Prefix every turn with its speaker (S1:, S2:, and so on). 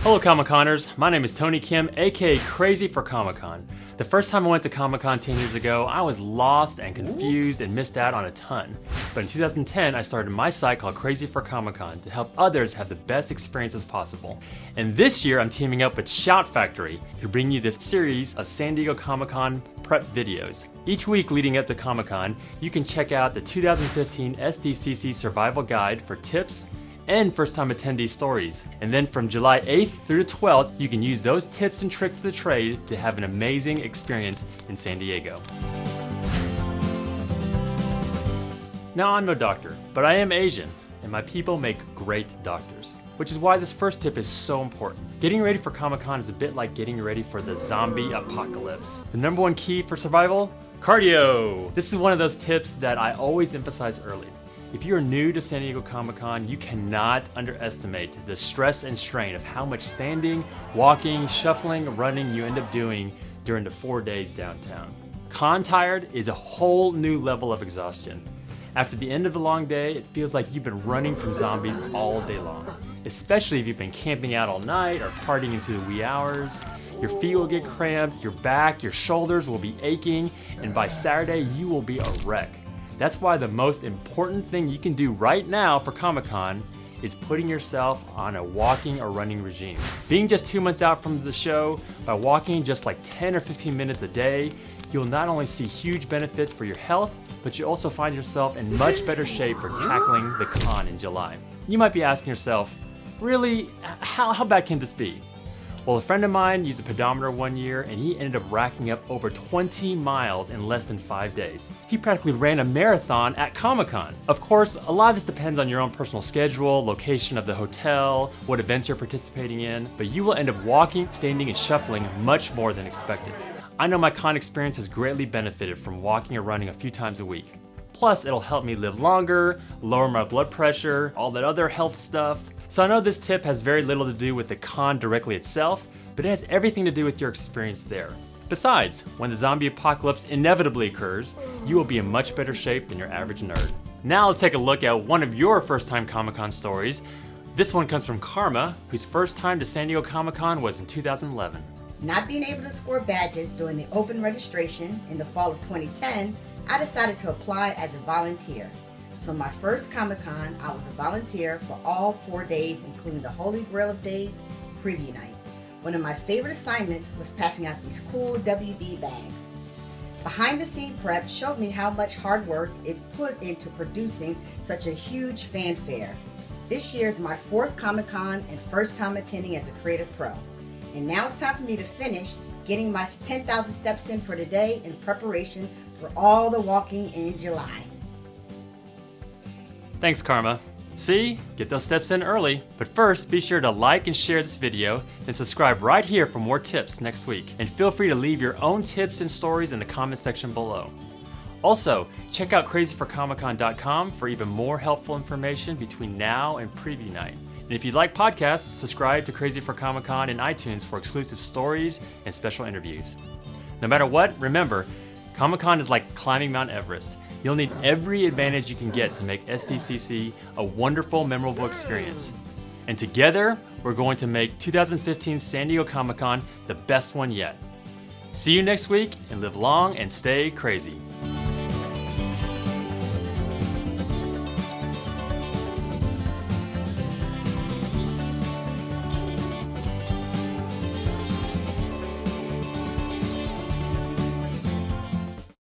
S1: Hello Comic-Conners, my name is Tony Kim, aka Crazy for Comic-Con. The first time I went to Comic-Con 10 years ago, I was lost and confused and missed out on a ton. But in 2010, I started my site called Crazy for Comic-Con to help others have the best experiences possible. And this year, I'm teaming up with Shout Factory to bring you this series of San Diego Comic-Con prep videos. Each week leading up to Comic-Con, you can check out the 2015 SDCC Survival Guide for tips and first-time attendee stories. And then from July 8th through the 12th, you can use those tips and tricks of the trade to have an amazing experience in San Diego. Now, I'm no doctor, but I am Asian, and my people make great doctors, which is why this first tip is so important. Getting ready for Comic-Con is a bit like getting ready for the zombie apocalypse. The number one key for survival? Cardio! This is one of those tips that I always emphasize early. If you are new to San Diego Comic-Con, you cannot underestimate the stress and strain of how much standing, walking, shuffling, running you end up doing during the 4 days downtown. Con tired is a whole new level of exhaustion. After the end of a long day, it feels like you've been running from zombies all day long. Especially if you've been camping out all night or partying into the wee hours. Your feet will get cramped, your back, your shoulders will be aching, and by Saturday, you will be a wreck. That's why the most important thing you can do right now for Comic-Con is putting yourself on a walking or running regime. Being just 2 months out from the show, by walking just like 10 or 15 minutes a day, you'll not only see huge benefits for your health, but you also find yourself in much better shape for tackling the con in July. You might be asking yourself, really, how bad can this be? Well, a friend of mine used a pedometer one year and he ended up racking up over 20 miles in less than 5 days. He practically ran a marathon at Comic-Con. Of course, a lot of this depends on your own personal schedule, location of the hotel, what events you're participating in, but you will end up walking, standing, and shuffling much more than expected. I know my con experience has greatly benefited from walking or running a few times a week. Plus, it'll help me live longer, lower my blood pressure, all that other health stuff. So I know this tip has very little to do with the con directly itself, but it has everything to do with your experience there. Besides, when the zombie apocalypse inevitably occurs, you will be in much better shape than your average nerd. Now let's take a look at one of your first-time Comic-Con stories. This one comes from Karma, whose first time to San Diego Comic-Con was in 2011.
S2: Not being able to score badges during the open registration in the fall of 2010, I decided to apply as a volunteer. So my first Comic-Con, I was a volunteer for all 4 days, including the Holy Grail of Days, preview night. One of my favorite assignments was passing out these cool WB bags. Behind the scene prep showed me how much hard work is put into producing such a huge fanfare. This year is my 4th Comic-Con and first time attending as a creative pro. And now it's time for me to finish getting my 10,000 steps in for the day in preparation for all the walking in July.
S1: Thanks, Karma. See? Get those steps in early. But first, be sure to like and share this video, and subscribe right here for more tips next week. And feel free to leave your own tips and stories in the comment section below. Also, check out crazyforcomiccon.com for even more helpful information between now and preview night. And if you like podcasts, subscribe to Crazy for Comic-Con in iTunes for exclusive stories and special interviews. No matter what, remember, Comic-Con is like climbing Mount Everest. You'll need every advantage you can get to make SDCC a wonderful, memorable experience. And together, we're going to make 2015 San Diego Comic-Con the best one yet. See you next week, and live long and stay crazy.